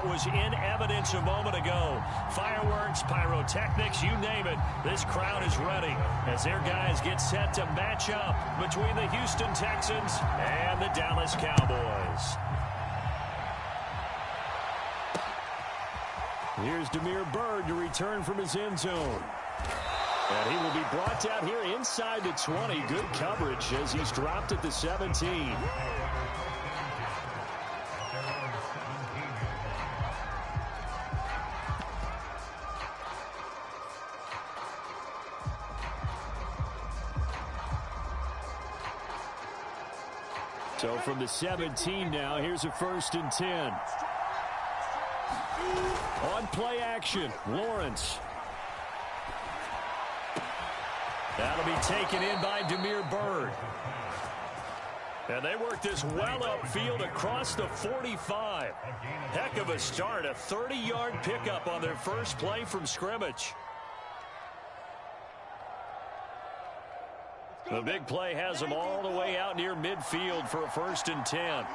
was in evidence a moment ago. Fireworks, pyrotechnics, you name it. This crowd is ready as their guys get set to match up between the Houston Texans and the Dallas Cowboys. Here's Damiere Byrd to return from his end zone. And he will be brought down here inside the 20. Good coverage as he's dropped at the 17. So from the 17 now, here's a 1st and 10. On play action, Lawrence. That'll be taken in by Damiere Byrd. And they work this well upfield across the 45. Heck of a start, a 30-yard pickup on their first play from scrimmage. The big play has them all the way out near midfield for a 1st and 10.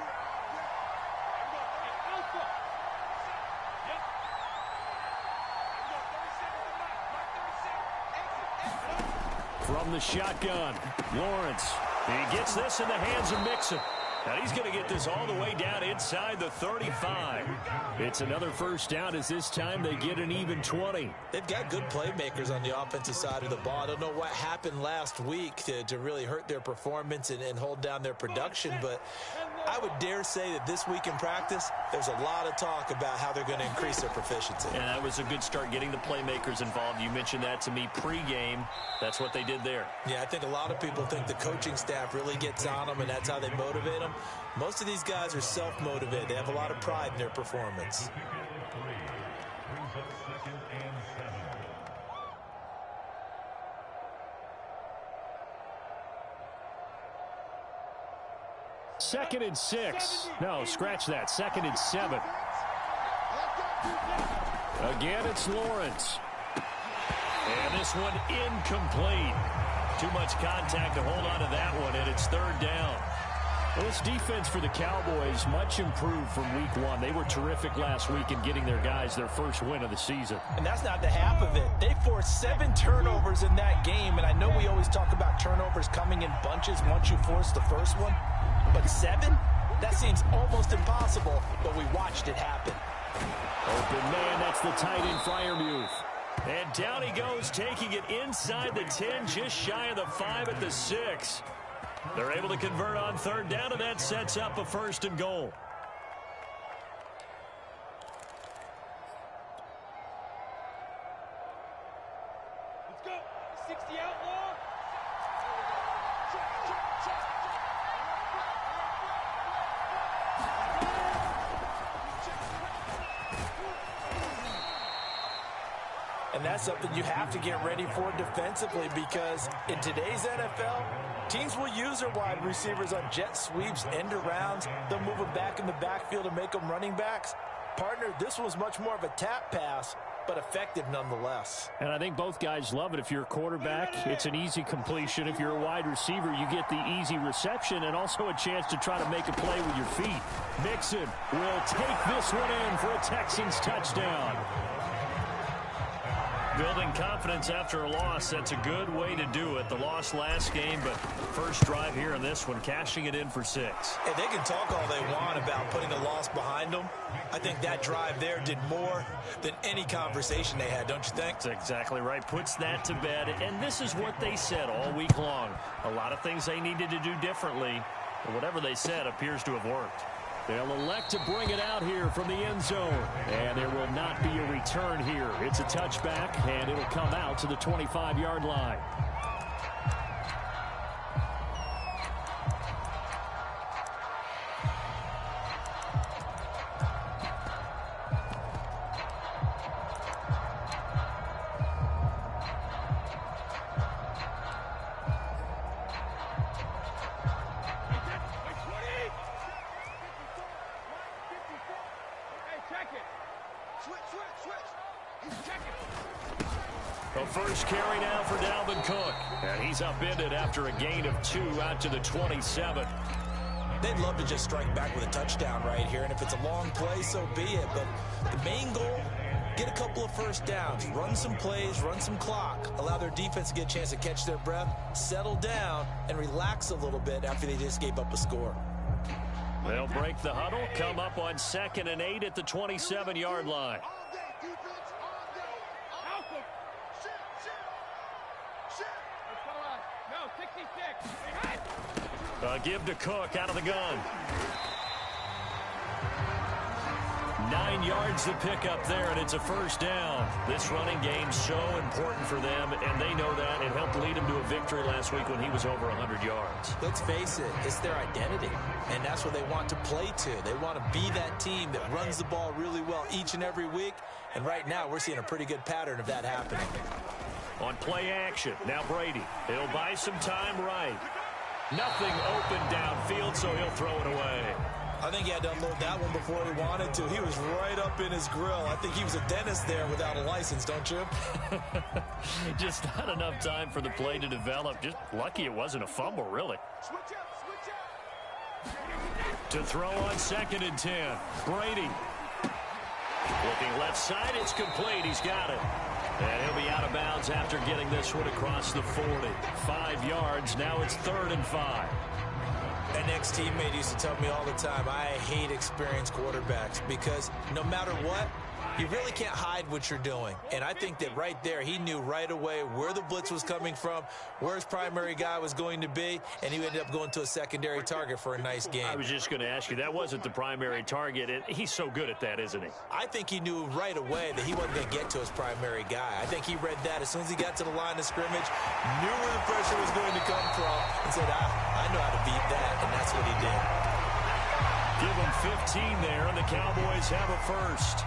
From the shotgun, Lawrence. He gets this in the hands of Mixon. Now he's going to get this all the way down inside the 35. It's another 1st down as this time they get an even 20. They've got good playmakers on the offensive side of the ball. I don't know what happened last week to really hurt their performance and hold down their production, but I would dare say that this week in practice, there's a lot of talk about how they're going to increase their proficiency. And that was a good start getting the playmakers involved. You mentioned that to me pregame. That's what they did there. Yeah, I think a lot of people think the coaching staff really gets on them, and that's how they motivate them. Most of these guys are self-motivated. They have a lot of pride in their performance. Second and 6. No, scratch that. 2nd and 7. Again, it's Lawrence. And this one incomplete. Too much contact to hold on to that one, and it's 3rd down. Well, this defense for the Cowboys much improved from week 1. They were terrific last week in getting their guys their first win of the season. And that's not the half of it. They forced 7 turnovers in that game, and I know we always talk about turnovers coming in bunches once you force the first one. But 7? That seems almost impossible, but we watched it happen. Open man, that's the tight end Freiermuth. And down he goes, taking it inside the 10, just shy of the 5 at the 6. They're able to convert on 3rd down, and that sets up a 1st and goal. Let's go. 60 outlaw. And that's something you have to get ready for defensively, because in today's NFL, teams will use their wide receivers on jet sweeps, end arounds. They'll move them back in the backfield and make them running backs. Partner, this was much more of a tap pass, but effective nonetheless. And I think both guys love it. If you're a quarterback, it's an easy completion. If you're a wide receiver, you get the easy reception and also a chance to try to make a play with your feet. Mixon will take this one in for a Texans touchdown. Building confidence after a loss, that's a good way to do it. The loss last game, but first drive here in this one, cashing it in for 6. And they can talk all they want about putting a loss behind them. I think that drive there did more than any conversation they had, don't you think? That's exactly right. Puts that to bed, and this is what they said all week long. A lot of things they needed to do differently, but whatever they said appears to have worked. They'll elect to bring it out here from the end zone. And there will not be a return here. It's a touchback, and it'll come out to the 25-yard line. The first carry now for Dalvin Cook. And he's upended after a gain of 2 out to the 27. they'd love to just strike back with a touchdown right here, and if it's a long play, so be it. But the main goal, get a couple of first downs, run some plays, run some clock, allow their defense to get a chance to catch their breath, settle down, and relax a little bit after they just gave up a score. They'll break the huddle, come up on 2nd and 8 at the 27-yard line. Give to Cook out of the gun. 9 yards to pick up there, and it's a first down. This running game's so important for them, and they know that. It helped lead him to a victory last week when he was over 100 yards. Let's face it, it's their identity, and that's what they want to play to. They want to be that team that runs the ball really well each and every week, and right now we're seeing a pretty good pattern of that happening. On play action, now Brady. He'll buy some time right. Nothing open downfield, so he'll throw it away. I think he had to unload that one before he wanted to. He was right up in his grill. I think he was a dentist there without a license, don't you? Just not enough time for the play to develop. Just lucky it wasn't a fumble, really. To throw on 2nd and 10. Brady. Looking left side, it's complete. He's got it. And he'll be out of bounds after getting this one across the 40. 5 yards. Now it's 3rd and 5. An ex-teammate used to tell me all the time, I hate experienced quarterbacks because no matter what, you really can't hide what you're doing. And I think that right there, he knew right away where the blitz was coming from, where his primary guy was going to be, and he ended up going to a secondary target for a nice game. I was just going to ask you, that wasn't the primary target, and he's so good at that, isn't he? I think he knew right away that he wasn't going to get to his primary guy. I think he read that as soon as he got to the line of scrimmage, knew where the pressure was going to come from, and said, I know how to beat that, and that's what he did. Give him 15 there, and the Cowboys have a first.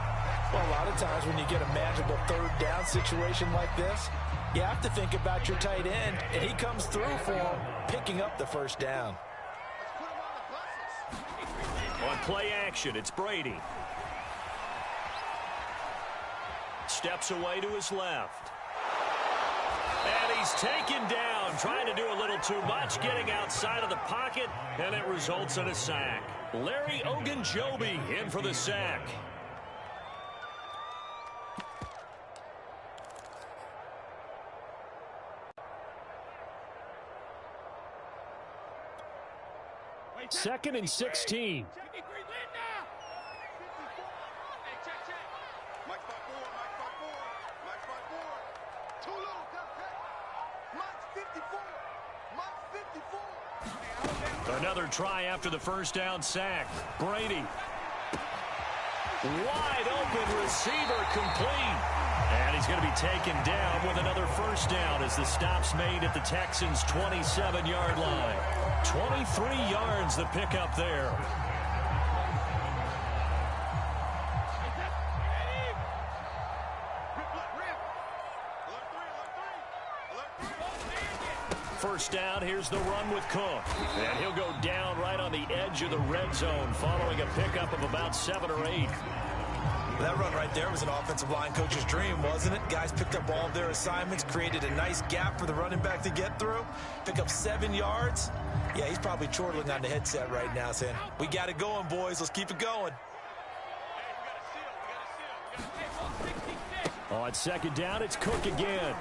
Well, a lot of times when you get a manageable 3rd down situation like this, you have to think about your tight end, and he comes through for him, picking up the first down. On play action, it's Brady. Steps away to his left. And he's taken down, trying to do a little too much, getting outside of the pocket, and it results in a sack. Larry Ogunjobi in for the sack. Second and 16. Another try after the first down sack. Brady. Wide open receiver complete. And he's going to be taken down with another first down as the stop's made at the Texans' 27-yard line. 23 yards the pickup there. First down, here's the run with Cook. And he'll go down right on the edge of the red zone following a pickup of about 7 or 8. That run right there was an offensive line coach's dream, wasn't it? Guys picked up all of their assignments, created a nice gap for the running back to get through, pick up 7 yards. Yeah, he's probably chortling on the headset right now saying, we got it going, boys. Let's keep it going. On 2nd down, it's Cook again.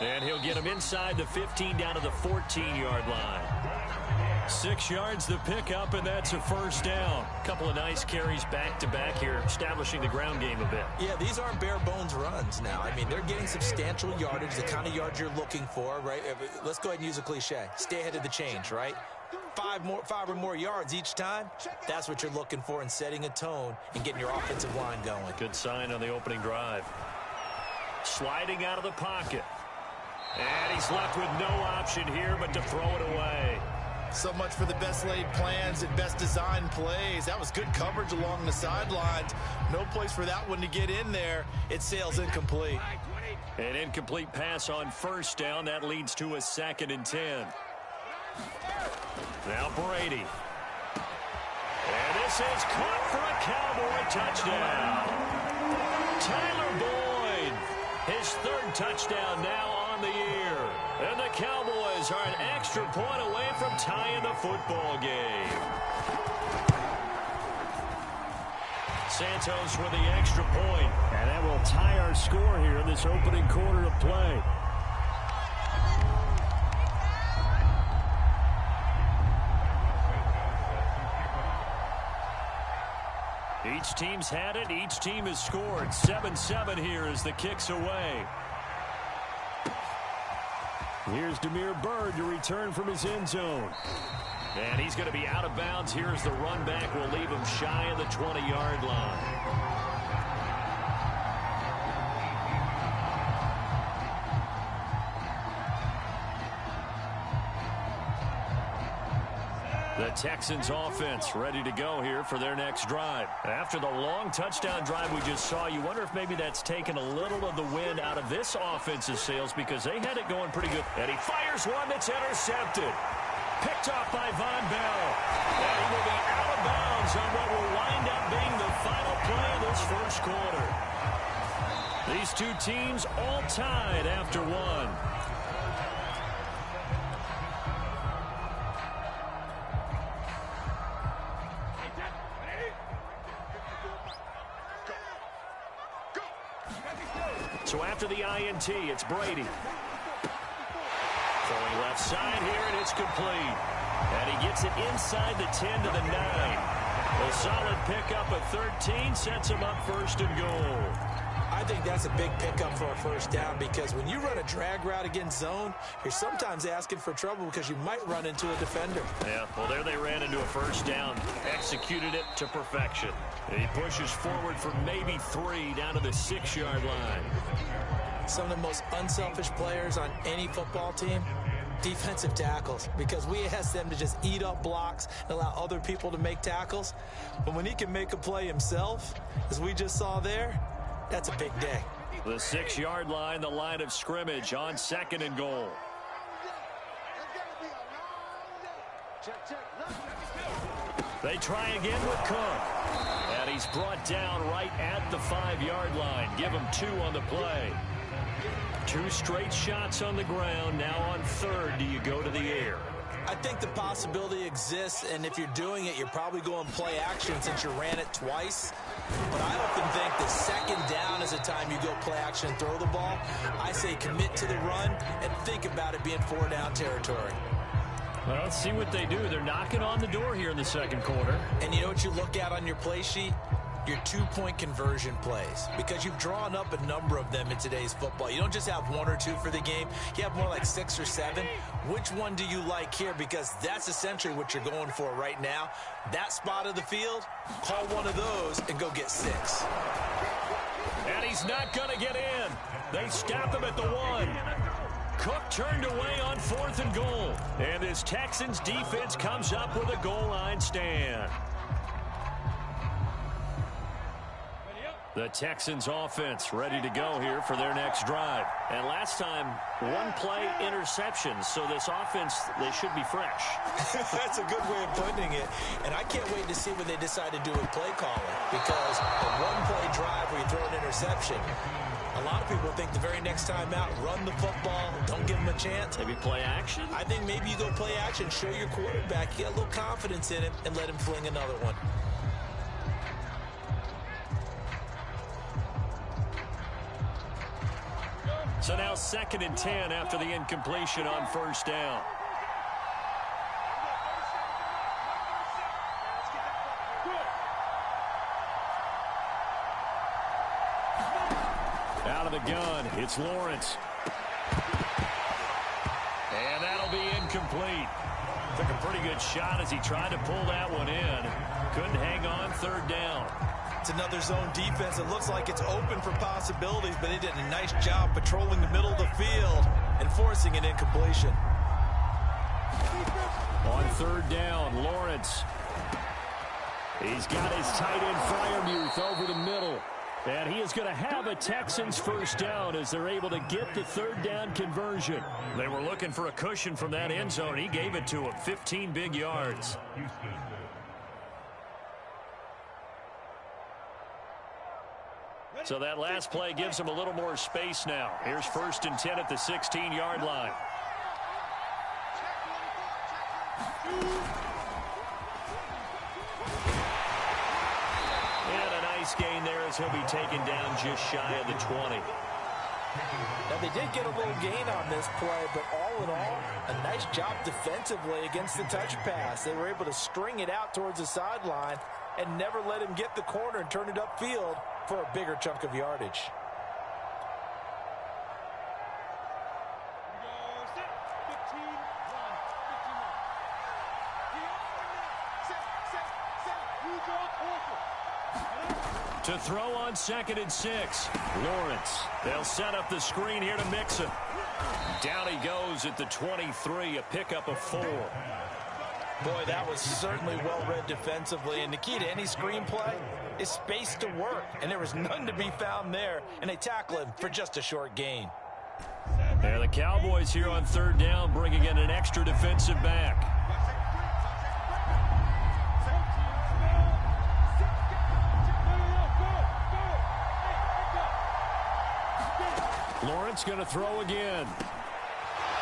And he'll get him inside the 15 down to the 14-yard line. 6 yards the pickup, and that's a first down. A couple of nice carries back-to-back here, establishing the ground game a bit. Yeah, these aren't bare-bones runs now. I mean, they're getting substantial yardage, the kind of yards you're looking for, right? Let's go ahead and use a cliche. Stay ahead of the change, right? 5 or more yards each time, that's what you're looking for in setting a tone and getting your offensive line going. Good sign on the opening drive. Sliding out of the pocket. And he's left with no option here but to throw it away. So much for the best laid plans and best designed plays. That was good coverage along the sidelines. No place for that one to get in there. It sails incomplete. An incomplete pass on first down. That leads to a 2nd and 10. Now Brady. And this is caught for a Cowboy touchdown. Tyler Boyd, his third touchdown now on the year. And the Cowboys are an extra point away from tying the football game. Santos with the extra point. And that will tie our score here in this opening quarter of play. Each team's had it. Each team has scored. 7-7 here as the kick's away. Here's Damiere Byrd to return from his end zone. And he's going to be out of bounds. Here's the run back. Will leave him shy of the 20-yard line. The Texans offense ready to go here for their next drive. After the long touchdown drive we just saw, you wonder if maybe that's taken a little of the wind out of this offense's sails because they had it going pretty good. And he fires one that's intercepted. Picked off by Von Bell. And he will be out of bounds on what will wind up being the final play of this first quarter. These two teams all tied after one. So after the INT, it's Brady. Throwing left side here, and it's complete. And he gets it inside the 10 to the 9. A solid pickup at 13 sets him up first and goal. I think that's a big pickup for a first down because when you run a drag route against zone, you're sometimes asking for trouble because you might run into a defender. Yeah, well, there they ran into a first down. Executed it to perfection. And he pushes forward for maybe 3 down to the 6-yard line. Some of the most unselfish players on any football team, defensive tackles, because we ask them to just eat up blocks and allow other people to make tackles. But when he can make a play himself, as we just saw there, that's a big day. The 6-yard line, the line of scrimmage on 2nd and goal. They try again with Cook. And he's brought down right at the 5-yard line. Give him 2 on the play. 2 straight shots on the ground. Now on 3rd, do you go to the air? I think the possibility exists, and if you're doing it, you're probably going play action since you ran it twice. But I often think the 2nd down is the time you go play action and throw the ball. I say commit to the run and think about it being 4-down territory. Well, let's see what they do. They're knocking on the door here in the 2nd quarter. And you know what you look at on your play sheet? Your 2-point conversion plays, because you've drawn up a number of them in today's football. You don't just have 1 or 2 for the game. You have more like 6 or 7. Which one do you like here? Because that's essentially what you're going for right now. That spot of the field, call one of those and go get 6. And he's not going to get in. They stop him at the 1. Cook turned away on 4th and goal. And this Texans defense comes up with a goal line stand. The Texans offense ready to go here for their next drive. And last time, 1 play interception. So this offense, they should be fresh. That's a good way of putting it. And I can't wait to see what they decide to do with play calling. Because a 1-play drive where you throw an interception, a lot of people think the very next time out, run the football, don't give them a chance. Maybe play action? I think maybe you go play action, show your quarterback, you get a little confidence in him, and let him fling another one. So now 2nd and 10 after the incompletion on 1st down. Out of the gun, it's Lawrence. And that'll be incomplete. Took a pretty good shot as he tried to pull that one in. Couldn't hang on 3rd down. It's another zone defense. It looks like it's open for possibilities, but they did a nice job patrolling the middle of the field and forcing an incompletion. On 3rd down, Lawrence. He's got his tight end Freiermuth over the middle. And he is going to have a Texans first down as they're able to get the 3rd down conversion. They were looking for a cushion from that end zone. He gave it to him, 15 big yards. So that last play gives them a little more space now. Here's 1st and 10 at the 16-yard line. And a nice gain there as he'll be taken down just shy of the 20. Now, they did get a little gain on this play, but all in all, a nice job defensively against the touch pass. They were able to string it out towards the sideline and never let him get the corner and turn it upfield for a bigger chunk of yardage. To throw on 2nd and 6. Lawrence. They'll set up the screen here to Mixon. Down he goes at the 23, a pickup of 4. Boy, that was certainly well-read defensively, and the key to any screen play is space to work, and there was none to be found there, and they tackle him for just a short gain. And the Cowboys here on 3rd down, bringing in an extra defensive back. Lawrence going to throw again.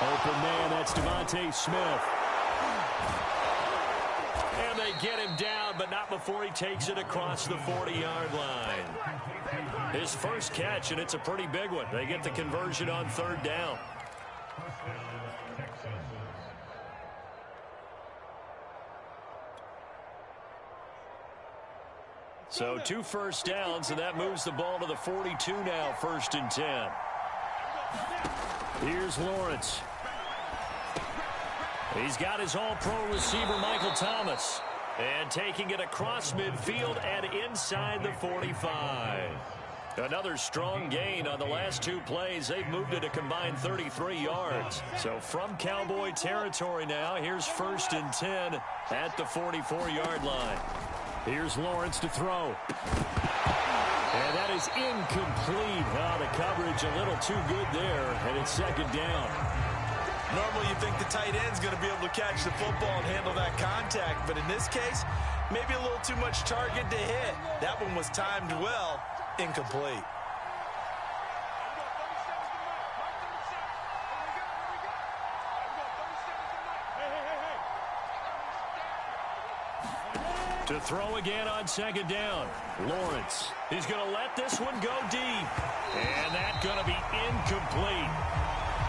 Open man, that's Devontae Smith. And they get him down, but not before he takes it across the 40-yard line. His first catch, and it's a pretty big one. They get the conversion on 3rd down. So 2 first downs, and that moves the ball to the 42 now, 1st and 10. Here's Lawrence. He's got his all-pro receiver, Michael Thomas. And taking it across midfield and inside the 45. Another strong gain on the last 2 plays. They've moved it a combined 33 yards. So from Cowboy territory now, here's 1st and 10 at the 44-yard line. Here's Lawrence to throw. And that is incomplete. Oh, the coverage a little too good there, and it's 2nd down. Normally you think the tight end's going to be able to catch the football and handle that contact, but in this case, maybe a little too much target to hit. That one was timed well, incomplete. To throw again on 2nd down. Lawrence. He's going to let this one go deep. And that's going to be incomplete.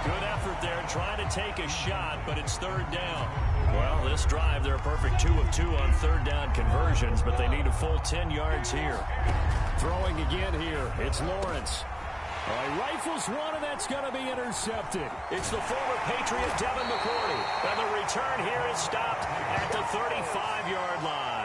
Good effort there trying to take a shot, but it's 3rd down. Well, this drive, they're a perfect 2 of 2 on 3rd down conversions, but they need a full 10 yards here. Throwing again here. It's Lawrence. He rifles one, and that's going to be intercepted. It's the former Patriot, Devin McCourty. And the return here is stopped at the 35-yard line.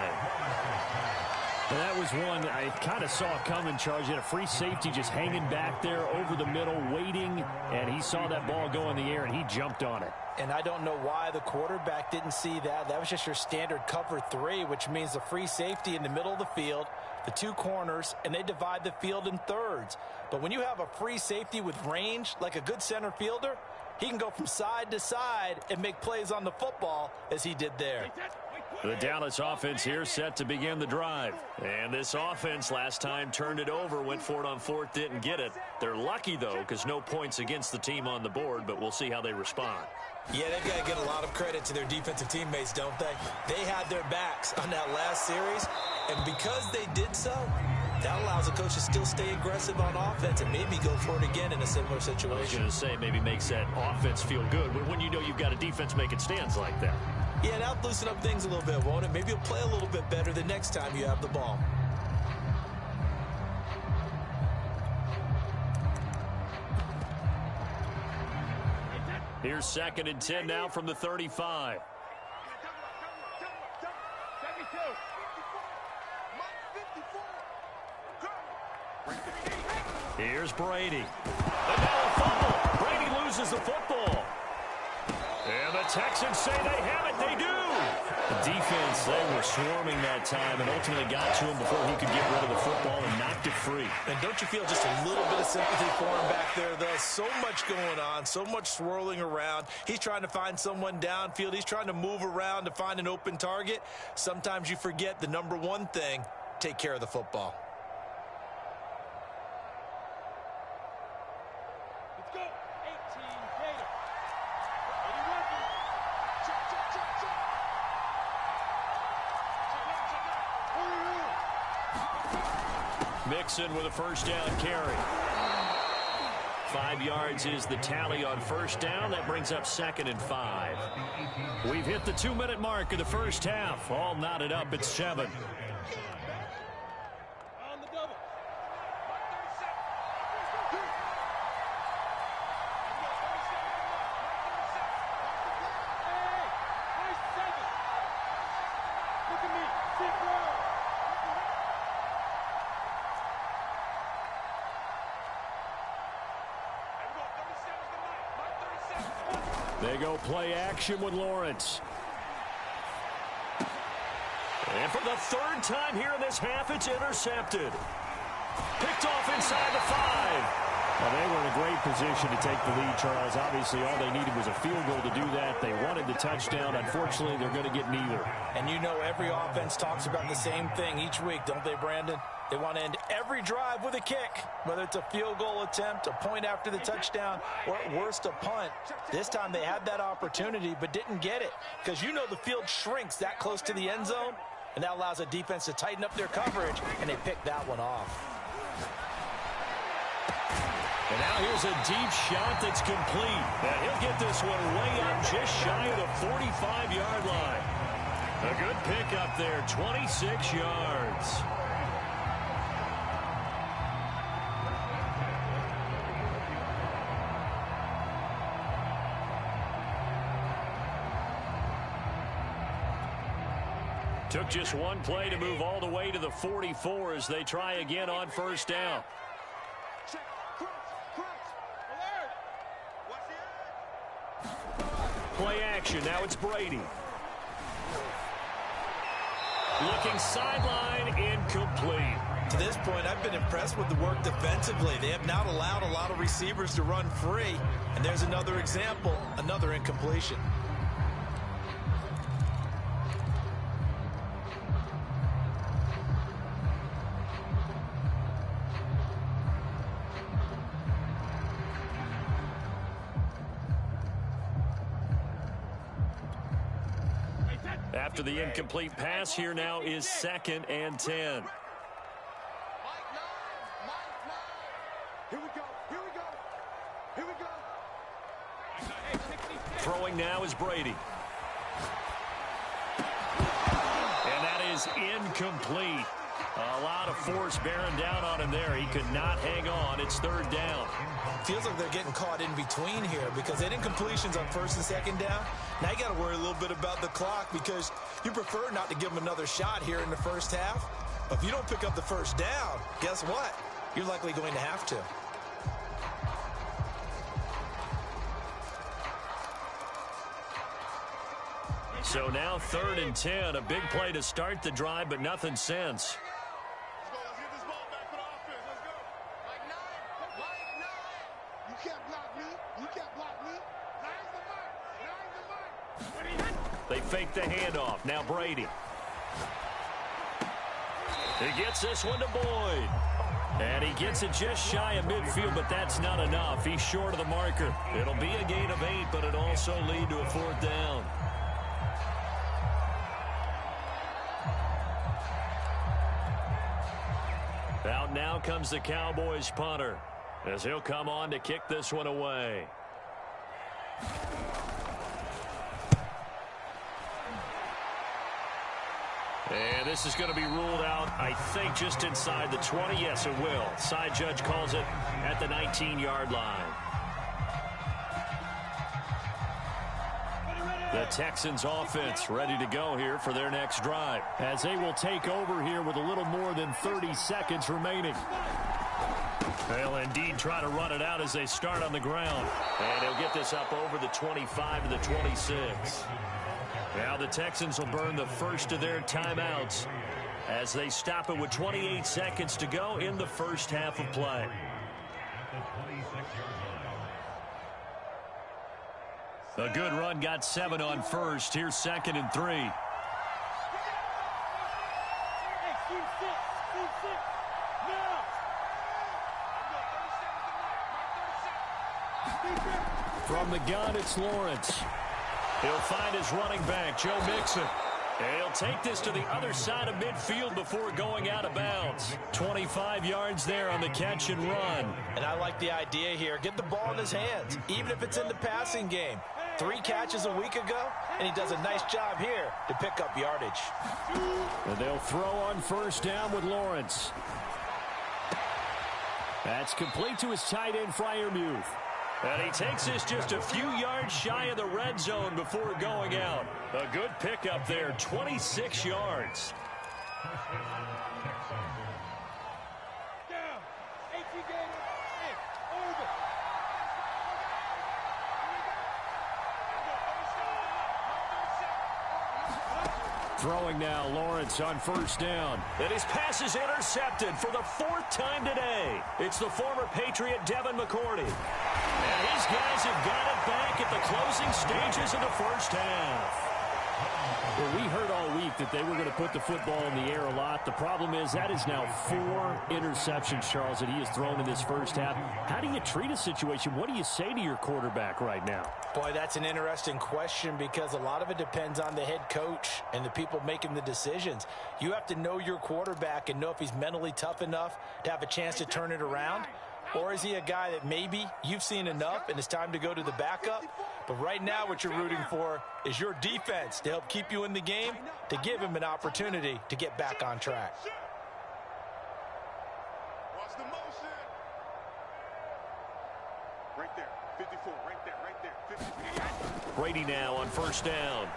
And that was one I kind of saw coming, Charles. You had a free safety just hanging back there over the middle, waiting, and he saw that ball go in the air, and he jumped on it. And I don't know why the quarterback didn't see that. That was just your standard cover 3, which means the free safety in the middle of the field, the 2 corners, and they divide the field in thirds. But when you have a free safety with range, like a good center fielder, he can go from side to side and make plays on the football as he did there. The Dallas offense here set to begin the drive. And this offense last time turned it over, went for it on 4th, didn't get it. They're lucky, though, because no points against the team on the board, but we'll see how they respond. Yeah, they've got to get a lot of credit to their defensive teammates, don't they? They had their backs on that last series, and because they did so, that allows the coach to still stay aggressive on offense and maybe go for it again in a similar situation. I was going to say maybe makes that offense feel good when you know you've got a defense making stands like that. Yeah, that'll loosen up things a little bit, won't it? Maybe you'll play a little bit better the next time you have the ball. Here's 2nd and 10 now from the 35. Here's Brady. And now a fumble. Brady loses the football. And the Texans say they have it. They do. The defense, they were swarming that time and ultimately got to him before he could get rid of the football and knocked it free. And don't you feel just a little bit of sympathy for him back there, though? So much going on, so much swirling around. He's trying to find someone downfield. He's trying to move around to find an open target. Sometimes you forget the number one thing, take care of the football. Mixon with a first down carry. 5 yards is the tally on first down. That brings up 2nd and 5. We've hit the 2-minute mark of the first half. All knotted up at 7. On the double. Hey, nice 7. Look at me. Sit down. They go play action with Lawrence. And for the 3rd time here in this half, it's intercepted. Picked off inside the 5. Well, they were in a great position to take the lead, Charles. Obviously, all they needed was a field goal to do that. They wanted the touchdown. Unfortunately, they're going to get neither. And you know every offense talks about the same thing each week, don't they, Brandon? They want to end every drive with a kick, whether it's a field goal attempt, a point after the touchdown, or at worst, a punt. This time they had that opportunity but didn't get it because you know the field shrinks that close to the end zone, and that allows a defense to tighten up their coverage, and they picked that one off. And now here's a deep shot that's complete. And he'll get this one way up just shy of the 45-yard line. A good pick up there, 26 yards. Took just one play to move all the way to the 44 as they try again on first down. Play action. Now it's Brady. Looking sideline, incomplete. To this point, I've been impressed with the work defensively. They have not allowed a lot of receivers to run free. And there's another example, another incompletion. After the incomplete pass, here now is 2nd and 10. Here we go. Here we go. Here we go. Throwing now is Brady. And that is incomplete. A lot of force bearing down on him there. He could not hang on. It's 3rd down. Feels like they're getting caught in between here because they had incompletions on 1st and 2nd down. Now you got to worry a little bit about the clock because you prefer not to give them another shot here in the first half. But if you don't pick up the first down, guess what? You're likely going to have to. So now 3rd and 10. A big play to start the drive, but nothing since. Let's get this ball back for the offense. Let's go. Like 9. You can't block me. You can't block me. 9's the mark. 9's the mark. They fake the handoff. Now Brady. He gets this one to Boyd. And he gets it just shy of midfield, but that's not enough. He's short of the marker. It'll be a gain of 8, but it'll also lead to a 4th down. Out now comes the Cowboys punter as he'll come on to kick this one away. And this is going to be ruled out, I think, just inside the 20. Yes, it will. Side judge calls it at the 19-yard line. The Texans offense ready to go here for their next drive as they will take over here with a little more than 30 seconds remaining. They'll indeed try to run it out as they start on the ground. And he'll get this up over the 25 to the 26. Now the Texans will burn the first of their timeouts as they stop it with 28 seconds to go in the first half of play. A good run got 7 on first. Here's 2nd and 3. Hey, team 6. Team 6. Now. From the gun, it's Lawrence. He'll find his running back, Joe Mixon. And he'll take this to the other side of midfield before going out of bounds. 25 yards there on the catch and run. And I like the idea here. Get the ball in his hands, even if it's in the passing game. 3 catches a week ago, and he does a nice job here to pick up yardage. And they'll throw on first down with Lawrence. That's complete to his tight end, Freiermuth. And he takes this just a few yards shy of the red zone before going out. A good pickup there, 26 yards. Throwing now, Lawrence on first down. And his pass is intercepted for the 4th time today. It's the former Patriot Devin McCourty. And his guys have got it back at the closing stages of the first half. Well, we heard all week that they were going to put the football in the air a lot. The problem is that is now 4 interceptions, Charles, that he has thrown in this first half. How do you treat a situation? What do you say to your quarterback right now? Boy, that's an interesting question because a lot of it depends on the head coach and the people making the decisions. You have to know your quarterback and know if he's mentally tough enough to have a chance to turn it around. Or is he a guy that maybe you've seen enough and it's time to go to the backup? But right now what you're rooting for is your defense to help keep you in the game, to give him an opportunity to get back on track. Watch the motion. Right there. 54. Right there. 54. Brady now on first down.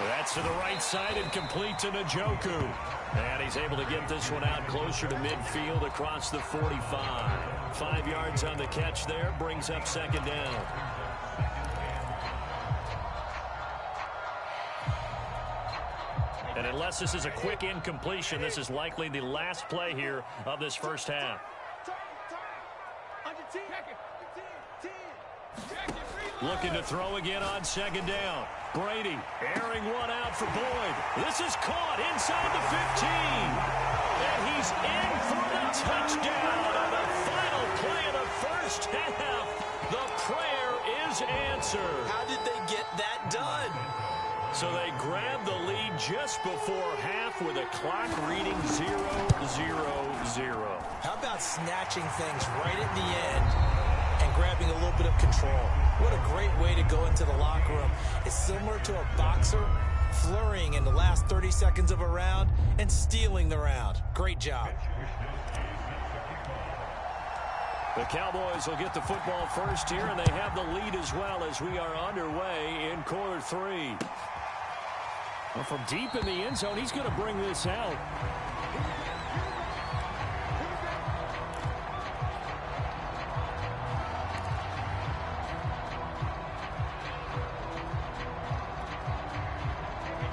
That's to the right side and complete to Njoku. And he's able to get this one out closer to midfield across the 45. 5 yards on the catch there, brings up second down. And unless this is a quick incompletion, this is likely the last play here of this first half. Looking to throw again on second down. Brady airing one out for Boyd. This is caught inside the 15. And he's in for the touchdown on the final play of the first half. The prayer is answered. How did they get that done? So they grabbed the lead just before half with a clock reading 0-0-0. How about snatching things right at the end and grabbing a little bit of control? What a great way to go into the locker room. It's similar to a boxer flurrying in the last 30 seconds of a round and stealing the round. Great job. The Cowboys will get the football first here, and they have the lead as well as we are underway in quarter 3. Well, from deep in the end zone, he's going to bring this out.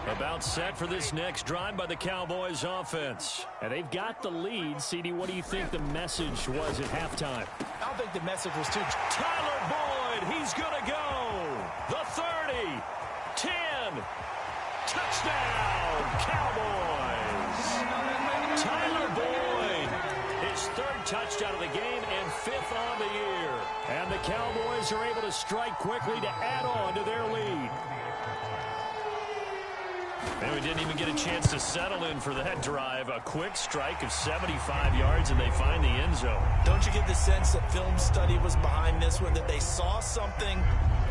About set for this next drive by the Cowboys offense. And they've got the lead. CD, what do you think the message was at halftime? I don't think the message was too... Tyler Boyd, he's going to go. The 30, 10, touchdown, Cowboys. Tyler Boyd, his 3rd touchdown of the game and 5th on the year. And the Cowboys are able to strike quickly to add on to their lead. And we didn't even get a chance to settle in for that drive. A quick strike of 75 yards, and they find the end zone. Don't you get the sense that film study was behind this one, that they saw something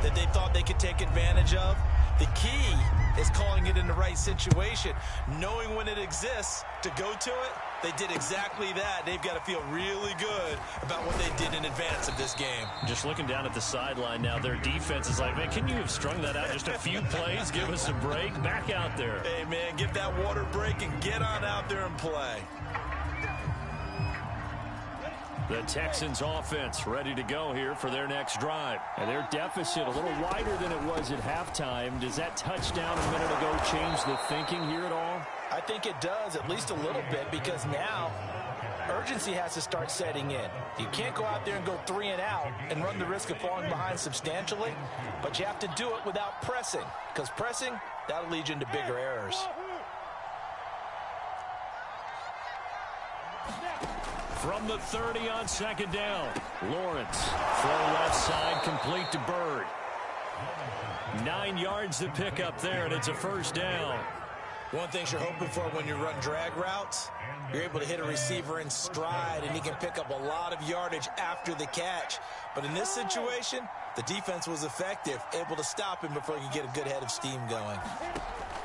that they thought they could take advantage of? The key is calling it in the right situation, knowing when it exists to go to it. They did exactly that. They've got to feel really good about what they did in advance of this game. Just looking down at the sideline now, their defense is like, man, can you have strung that out just a few plays? Give us a break. Back out there. Hey, man, get that water break and get on out there and play. The Texans offense ready to go here for their next drive. And their deficit a little wider than it was at halftime. Does that touchdown a minute ago change the thinking here at all? I think it does, at least a little bit, because now urgency has to start setting in. You can't go out there and go 3 and out and run the risk of falling behind substantially, but you have to do it without pressing, because pressing, that'll lead you into bigger errors. From the 30 on second down, Lawrence, throw left side, complete to Bird. 9 yards to pick up there, and it's a first down. One thing you're hoping for when you run drag routes, you're able to hit a receiver in stride, and he can pick up a lot of yardage after the catch. But in this situation, the defense was effective, able to stop him before he could get a good head of steam going.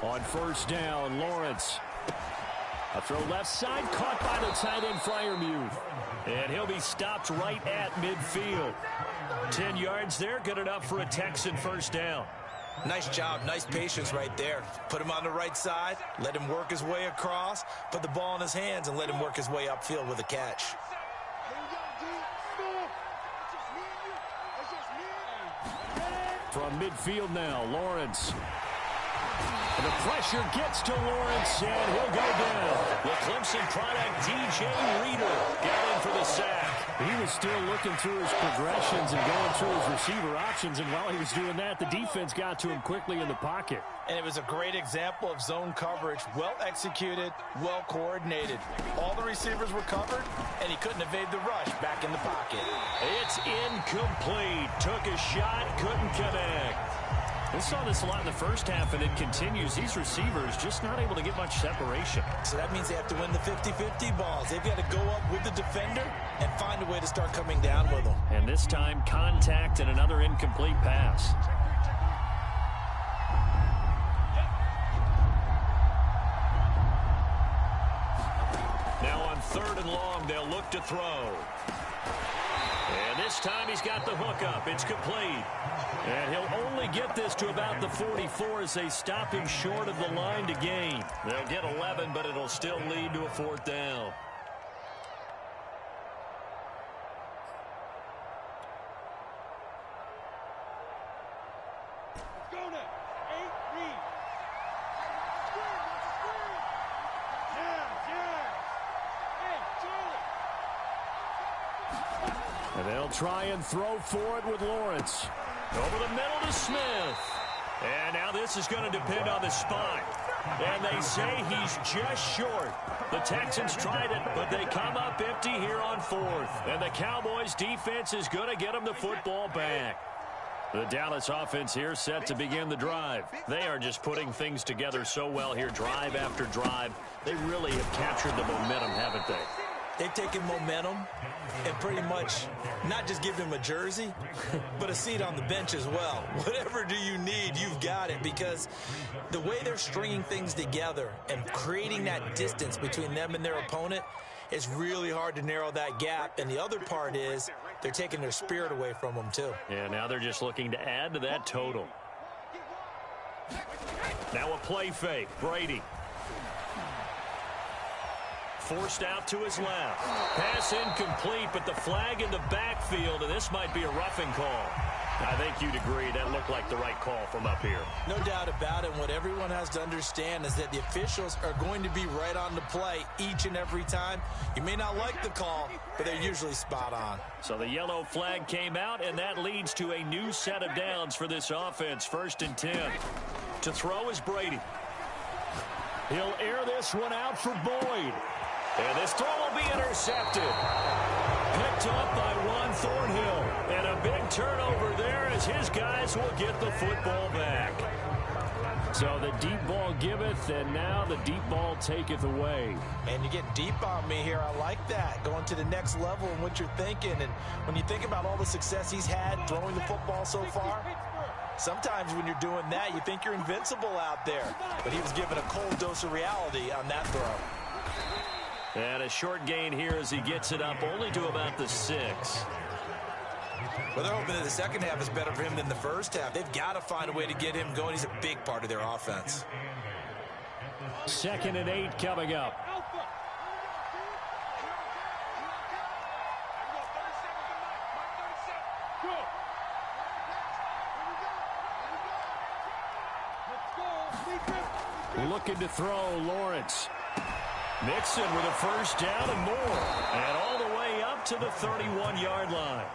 On first down, Lawrence. A throw left side, caught by the tight end, Freiermuth. And he'll be stopped right at midfield. 10 yards there, good enough for a Texan first down. Nice job, nice patience right there. Put him on the right side, let him work his way across, put the ball in his hands, and let him work his way upfield with a catch. From midfield now, Lawrence. And the pressure gets to Lawrence, and he'll go down. The Clemson product, DJ Reader, got in for the sack. He was still looking through his progressions and going through his receiver options, and while he was doing that, the defense got to him quickly in the pocket. And it was a great example of zone coverage, well executed, well coordinated. All the receivers were covered, and he couldn't evade the rush back in the pocket. It's incomplete. Took a shot, couldn't connect. We saw this a lot in the first half, and it continues. These receivers just not able to get much separation. So that means they have to win the 50-50 balls. They've got to go up with the defender and find a way to start coming down with them. And this time, contact and another incomplete pass. Now on 3rd and long, they'll look to throw. And this time he's got the hook up. It's complete. And he'll only get this to about the 44 as they stop him short of the line to gain. They'll get 11, but it'll still lead to a 4th down. And they'll try and throw for it with Lawrence. Over the middle to Smith. And now this is going to depend on the spot. And they say he's just short. The Texans tried it, but they come up empty here on 4th. And the Cowboys' defense is going to get them the football back. The Dallas offense here set to begin the drive. They are just putting things together so well here, drive after drive. They really have captured the momentum, haven't they? They've taken momentum and pretty much not just give him a jersey, but a seat on the bench as well. Whatever do you need, you've got it, because the way they're stringing things together and creating that distance between them and their opponent is really hard to narrow that gap. And the other part is they're taking their spirit away from them, too. Yeah, now they're just looking to add to that total. Now a play fake. Brady. Forced out to his left. Pass incomplete, but the flag in the backfield, and this might be a roughing call. I think you'd agree that looked like the right call from up here. No doubt about it. What everyone has to understand is that the officials are going to be right on the play each and every time. You may not like the call, but they're usually spot on. So the yellow flag came out, and that leads to a new set of downs for this offense. 1st and 10. To throw is Brady. He'll air this one out for Boyd. And this throw will be intercepted. Picked up by Juan Thornhill. And a big turnover there as his guys will get the football back. So the deep ball giveth, and now the deep ball taketh away. And you get deep on me here. I like that. Going to the next level and what you're thinking. And when you think about all the success he's had throwing the football so far, sometimes when you're doing that, you think you're invincible out there. But he was given a cold dose of reality on that throw. And a short gain here as he gets it up only to about the 6. Well, they're hoping that the second half is better for him than the first half. They've got to find a way to get him going. He's a big part of their offense. 2nd and 8 coming up. Looking to throw, Lawrence. Mixon with a first down and more. And all the way up to the 31-yard line.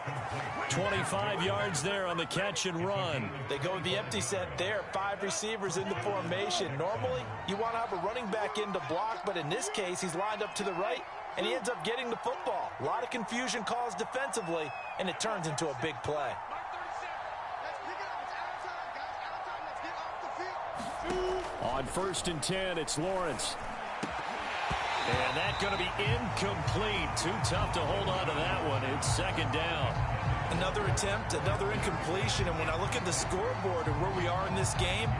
25 yards there on the catch and run. They go with the empty set there. 5 receivers in the formation. Normally, you want to have a running back in to block, but in this case, he's lined up to the right, and he ends up getting the football. A lot of confusion caused defensively, and it turns into a big play. On 1st and 10, it's Lawrence. And that's going to be incomplete. Too tough to hold on to that one. It's 2nd down. Another attempt, another incompletion. And when I look at the scoreboard and where we are in this game,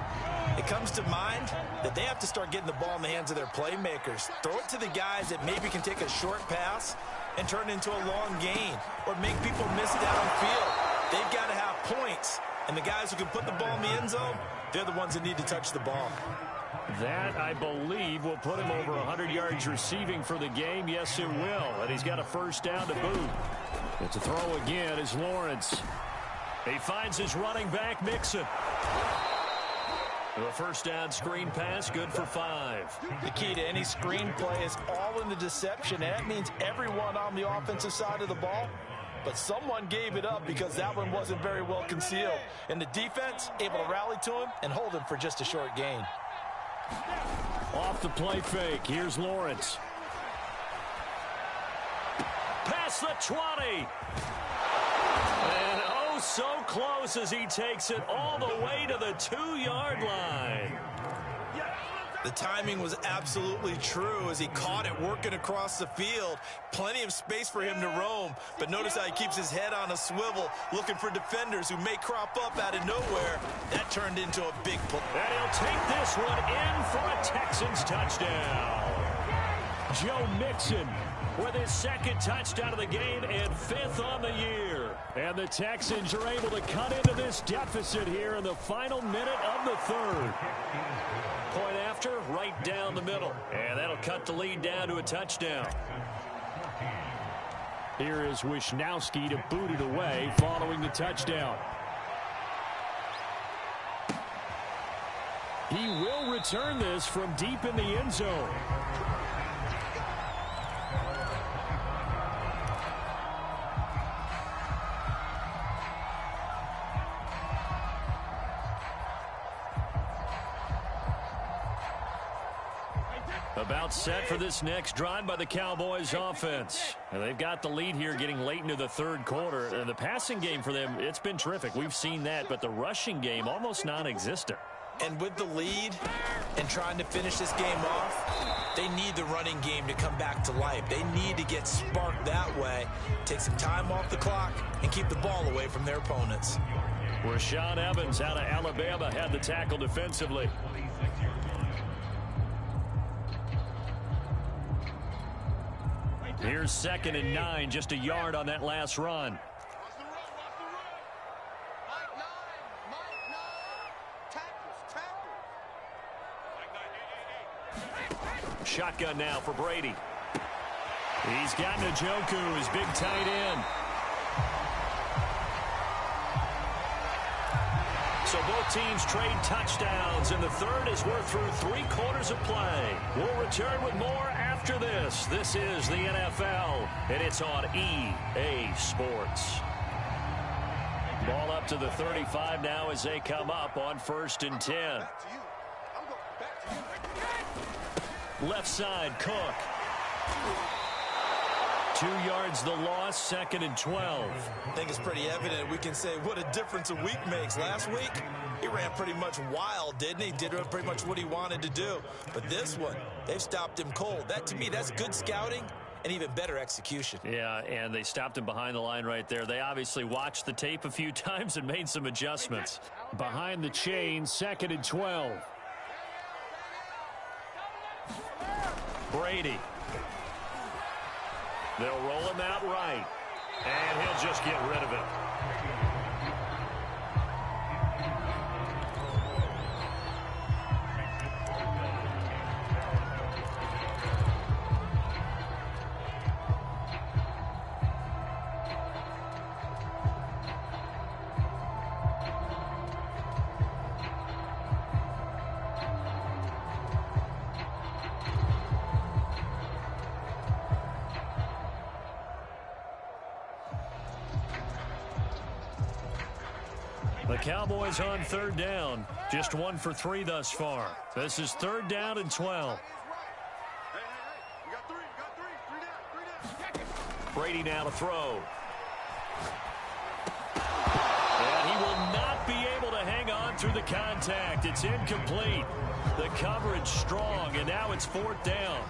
it comes to mind that they have to start getting the ball in the hands of their playmakers. Throw it to the guys that maybe can take a short pass and turn it into a long gain or make people miss downfield. They've got to have points. And the guys who can put the ball in the end zone, they're the ones that need to touch the ball. That, I believe, will put him over 100 yards receiving for the game. Yes, it will. And he's got a 1st down to boot. It's a throw again is Lawrence. He finds his running back, Mixon. A 1st down screen pass, good for 5. The key to any screen play is all in the deception. And that means everyone on the offensive side of the ball. But someone gave it up because that one wasn't very well concealed. And the defense able to rally to him and hold him for just a short gain. Off the play fake. Here's Lawrence. Past the 20. And oh, so close as he takes it all the way to the 2-yard line. The timing was absolutely true as he caught it working across the field. Plenty of space for him to roam. But notice how he keeps his head on a swivel, looking for defenders who may crop up out of nowhere. That turned into a big play. And he'll take this one in for a Texans touchdown. Joe Mixon with his 2nd touchdown of the game and 5th on the year. And the Texans are able to cut into this deficit here in the final minute of the 3rd. Point after, right down the middle. And that'll cut the lead down to a touchdown. Here is Wisnowski to boot it away following the touchdown. He will return this from deep in the end zone. About set for this next drive by the Cowboys offense. And they've got the lead here getting late into the 3rd quarter. And the passing game for them, it's been terrific. We've seen that, but the rushing game almost non-existent. And with the lead and trying to finish this game off, they need the running game to come back to life. They need to get sparked that way, take some time off the clock, and keep the ball away from their opponents. Rashaan Evans out of Alabama had the tackle defensively. Here's 2nd and 9, just a yard on that last run. Shotgun now for Brady. He's got Njoku, his big tight end. So both teams trade touchdowns, and the 3rd as we're through 3/4 of play. We'll return with more after this. This is the NFL, and it's on EA Sports. Ball up to the 35 now as they come up on 1st and 10. Left side, Cook. 2 yards the loss, 2nd and 12. I think it's pretty evident we can say what a difference a week makes. Last week, he ran pretty much wild, didn't he? Did pretty much what he wanted to do. But this one, they've stopped him cold. That, to me, that's good scouting and even better execution. Yeah, and they stopped him behind the line right there. They obviously watched the tape a few times and made some adjustments. Behind the chain, 2nd and 12. Brady. They'll roll him out right, and he'll just get rid of it. The Cowboys on 3rd down. Just 1 for 3 thus far. This is 3rd down and 12. Brady now to throw. And he will not be able to hang on to through the contact. It's incomplete. The coverage strong, and now it's 4th down.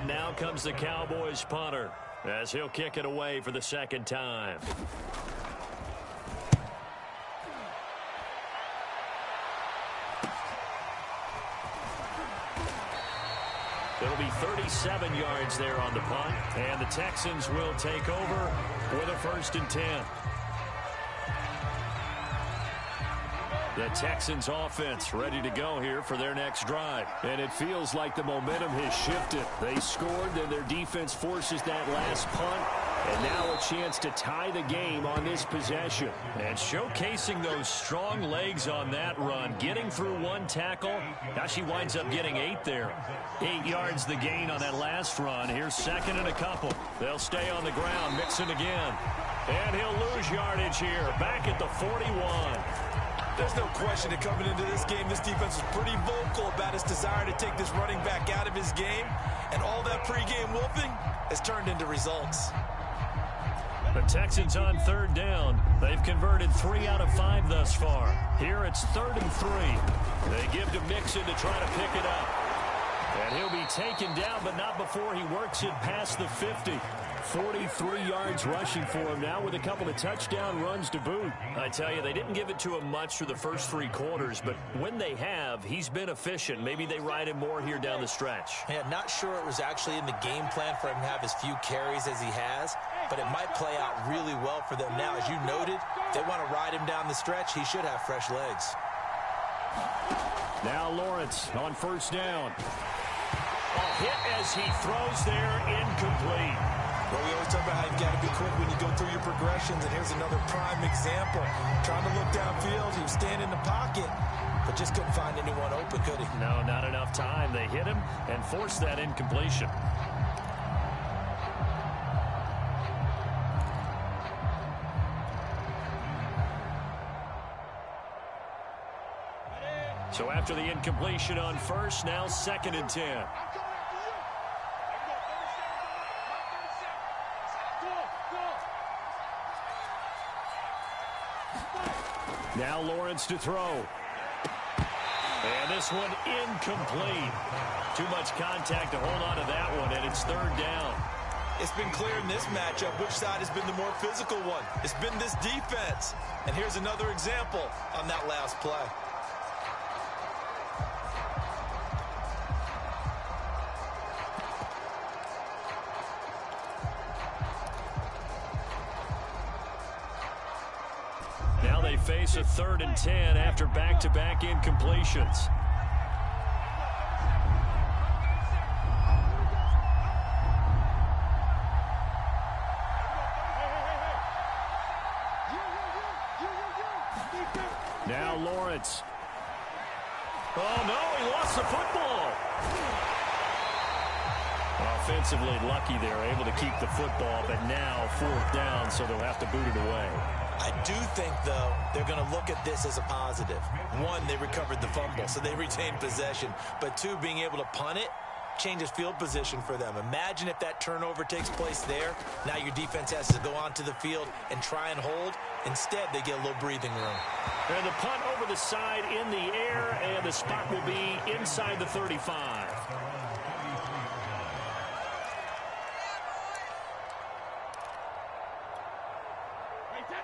Now comes the Cowboys punter as he'll kick it away for the 2nd time. It'll be 37 yards there on the punt, and the Texans will take over with a 1st and 10. The Texans offense ready to go here for their next drive. And it feels like the momentum has shifted. They scored, then their defense forces that last punt. And now a chance to tie the game on this possession. And showcasing those strong legs on that run. Getting through 1 tackle. Now she winds up getting 8 there. 8 yards the gain on that last run. Here's 2nd and a couple. They'll stay on the ground, mixing again. And he'll lose yardage here. Back at the 41. There's no question that coming into this game, this defense was pretty vocal about its desire to take this running back out of his game. And all that pregame wolfing has turned into results. The Texans on 3rd down. They've converted 3 out of 5 thus far. Here it's 3rd and 3. They give to Mixon to try to pick it up. And he'll be taken down, but not before he works it past the 50. 43 yards rushing for him now with a couple of touchdown runs to boot. I tell you, they didn't give it to him much through the first 3 quarters, but when they have, he's been efficient. Maybe they ride him more here down the stretch. Yeah, not sure it was actually in the game plan for him to have as few carries as he has, but it might play out really well for them now. As you noted, they want to ride him down the stretch. He should have fresh legs. Now Lawrence on 1st down. A hit as he throws there, incomplete. Well, we always talk about how you've got to be quick when you go through your progressions, and here's another prime example. Trying to look downfield, he was standing in the pocket, but just couldn't find anyone open, could he? No, not enough time. They hit him and forced that incompletion. So after the incompletion on 1st, now 2nd and 10. Now Lawrence to throw. And this one incomplete. Too much contact to hold on to that one, and it's 3rd down. It's been clear in this matchup which side has been the more physical one. It's been this defense. And here's another example on that last play. Now they face a 3rd and 10 after back-to-back incompletions. Now Lawrence. Oh, no, he lost the football. Offensively lucky they're able to keep the football, but now 4th down, so they'll have to boot it away. I do think, though, they're going to look at this as a positive. 1, they recovered the fumble, so they retained possession. But 2, being able to punt it changes field position for them. Imagine if that turnover takes place there. Now your defense has to go onto the field and try and hold. Instead, they get a little breathing room. And the punt over the side in the air, and the spot will be inside the 35.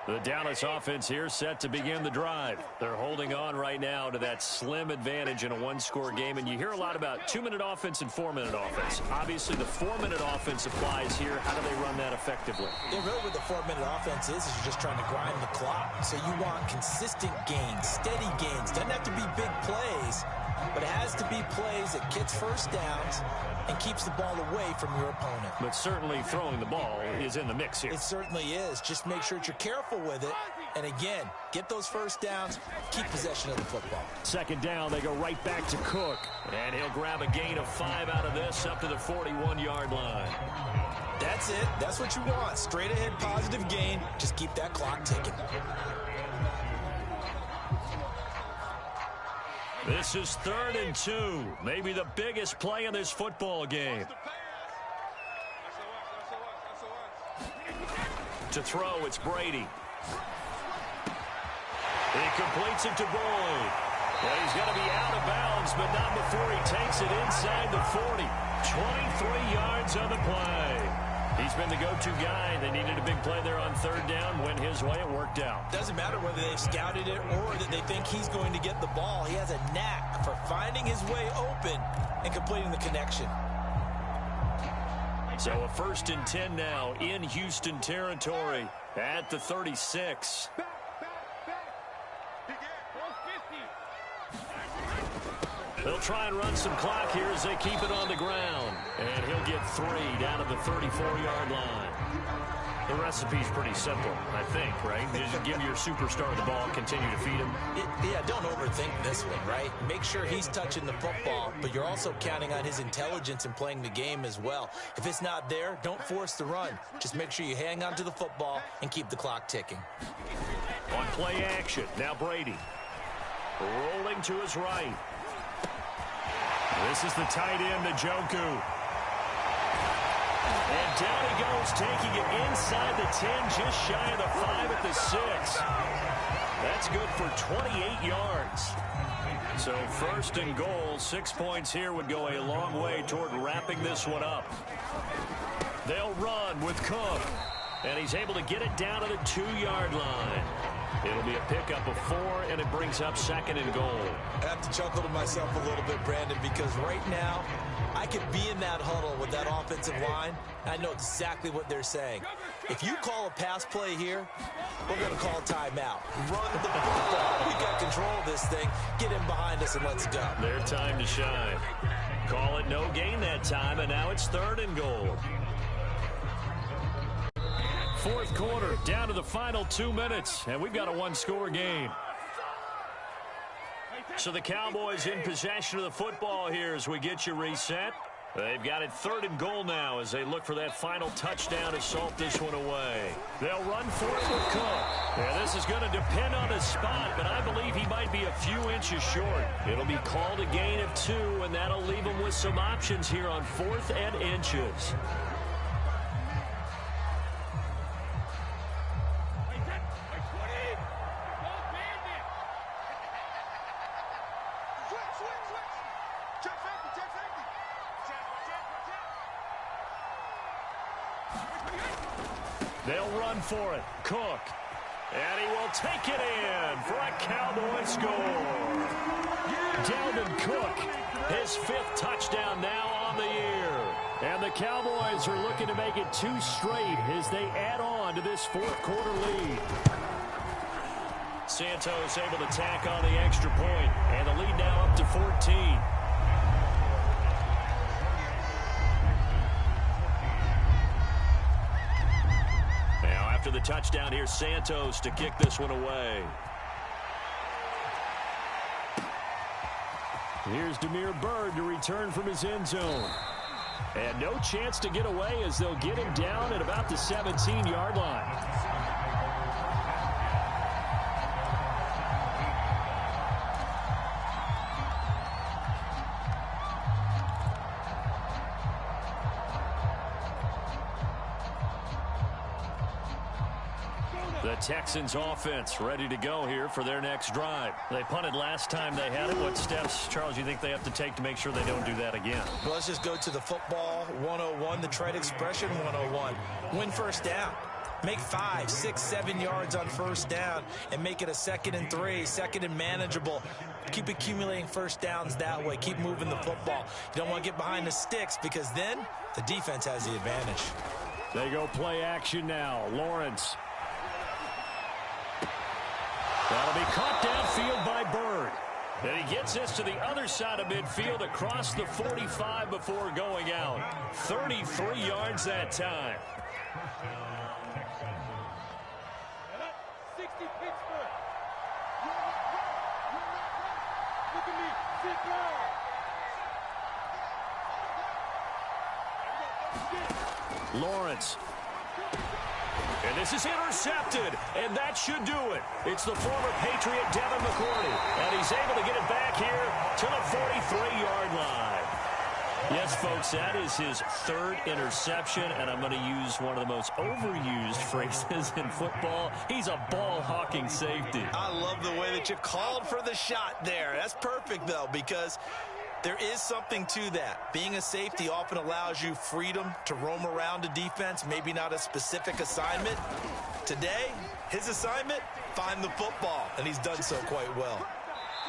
The Dallas offense here set to begin the drive. They're holding on right now to that slim advantage in a 1-score game. And you hear a lot about 2-minute offense and 4-minute offense. Obviously, the 4-minute offense applies here. How do they run that effectively? Yeah, really what the 4-minute offense is you're just trying to grind the clock. So you want consistent gains, steady gains. Doesn't have to be big plays, but it has to be plays that gets first downs and keeps the ball away from your opponent. But certainly throwing the ball is in the mix here. It certainly is. Just make sure that you're careful with it. And again, get those first downs, keep possession of the football. 2nd down, they go right back to Cook. And he'll grab a gain of 5 out of this up to the 41-yard line. That's it. That's what you want. Straight ahead positive gain. Just keep that clock ticking. This is 3rd and 2. Maybe the biggest play in this football game. To throw, it's Brady. He completes it to Boyd. And he's going to be out of bounds, but not before he takes it inside the 40. 23 yards on the play. He's been the go-to guy. They needed a big play there on third down. Went his way. It worked out. Doesn't matter whether they've scouted it or that they think he's going to get the ball. He has a knack for finding his way open and completing the connection. So a 1st and 10 now in Houston territory at the 36. They'll try and run some clock here as they keep it on the ground. And he'll get 3 down to the 34-yard line. The recipe's pretty simple, I think, right? You just give your superstar the ball, continue to feed him. Yeah, don't overthink this one, right? Make sure he's touching the football, but you're also counting on his intelligence in playing the game as well. If it's not there, don't force the run. Just make sure you hang on to the football and keep the clock ticking. On play action, now Brady. Rolling to his right. This is the tight end, Njoku. And down he goes, taking it inside the 10, just shy of the 5 at the 6. That's good for 28 yards. So 1st and goal, 6 points here would go a long way toward wrapping this one up. They'll run with Cook. And he's able to get it down to the 2-yard line. It'll be a pickup of 4, and it brings up 2nd and goal. I have to chuckle to myself a little bit, Brandon, because right now I could be in that huddle with that offensive line. I know exactly what they're saying. If you call a pass play here, we're going to call a timeout. Run the football. We got control of this thing. Get in behind us and let's go. Their time to shine. Call it no gain that time, and now it's 3rd and goal. 4th quarter, down to the final 2 minutes, and we've got a 1-score game. So the Cowboys in possession of the football here as we get you reset. They've got it 3rd and goal now as they look for that final touchdown to salt this one away. They'll run for it with Cook. Yeah, this is going to depend on the spot, but I believe he might be a few inches short. It'll be called a gain of 2, and that'll leave him with some options here on 4th and inches. They'll run for it. Cook. And he will take it in for a Cowboy score. Dalvin Cook, his 5th touchdown now on the year. And the Cowboys are looking to make it 2 straight as they add on to this 4th quarter lead. Santos able to tack on the extra point, and the lead now up to 14. After the touchdown, here's Santos to kick this one away. Here's Damiere Byrd to return from his end zone. And no chance to get away as they'll get him down at about the 17-yard line. The Texans offense ready to go here for their next drive. They punted last time they had it. What steps, Charles, you think they have to take to make sure they don't do that again? Well, let's just go to the football 101, the trade expression 101. Win 1st down. Make 5, 6, 7 yards on 1st down and make it a 2nd and 3, 2nd and manageable. Keep accumulating 1st downs that way. Keep moving the football. You don't want to get behind the sticks because then the defense has the advantage. They go play action now. Lawrence. That'll be caught downfield by Byrd. And he gets this to the other side of midfield across the 45 before going out. 33 yards that time. 60 Pittsburgh. Look at me. Sit down. Lawrence. And this is intercepted, and that should do it. It's the former Patriot Devin McCourty, and he's able to get it back here to the 43-yard line. Yes, folks, that is his third interception, and I'm going to use one of the most overused phrases in football. He's a ball-hawking safety. I love the way that you called for the shot there. That's perfect, though, because there is something to that. Being a safety often allows you freedom to roam around a defense, maybe not a specific assignment. Today, his assignment, find the football, and he's done so quite well.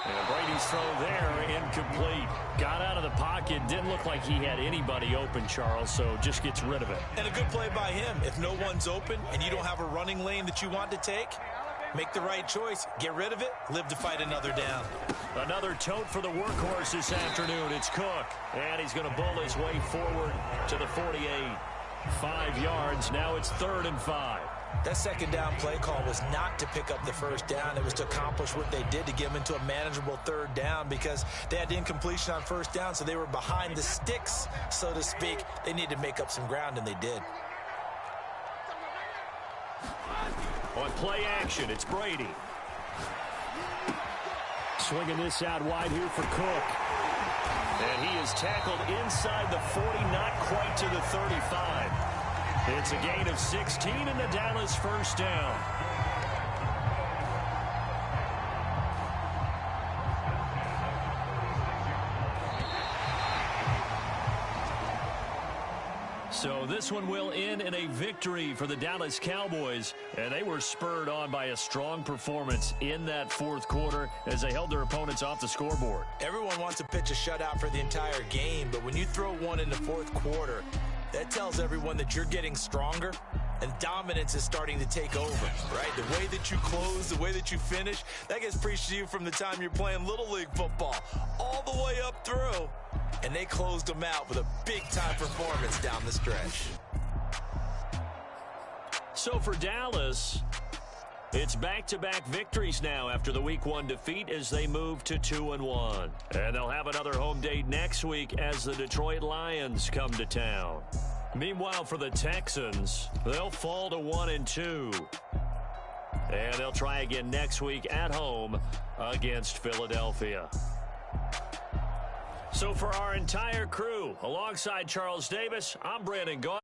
And Brady's throw there, incomplete. Got out of the pocket, didn't look like he had anybody open, Charles, so just gets rid of it. And a good play by him. If no one's open and you don't have a running lane that you want to take, make the right choice. Get rid of it, live to fight another down. Another tote for the workhorse this afternoon. It's Cook, and he's going to bull his way forward to the 48. 5 yards, now it's 3rd and 5. That second down play call was not to pick up the first down. It was to accomplish what they did to get them into a manageable 3rd down because they had incompletion on first down, so they were behind the sticks, so to speak. They needed to make up some ground, and they did. On play action, it's Brady. Swinging this out wide here for Cook. And he is tackled inside the 40, not quite to the 35. It's a gain of 16 and the Dallas first down. So this one will end in a victory for the Dallas Cowboys, and they were spurred on by a strong performance in that 4th quarter as they held their opponents off the scoreboard. Everyone wants to pitch a shutout for the entire game, but when you throw one in the 4th quarter, that tells everyone that you're getting stronger and dominance is starting to take over, right? The way that you close, the way that you finish, that gets preached to you from the time you're playing Little League football all the way up through. And they closed them out with a big-time performance down the stretch. So for Dallas, it's back-to-back victories now after the Week 1 defeat as they move to 2-1. And they'll have another home date next week as the Detroit Lions come to town. Meanwhile, for the Texans, they'll fall to 1-2. And they'll try again next week at home against Philadelphia. So for our entire crew, alongside Charles Davis, I'm Brandon Gaudin.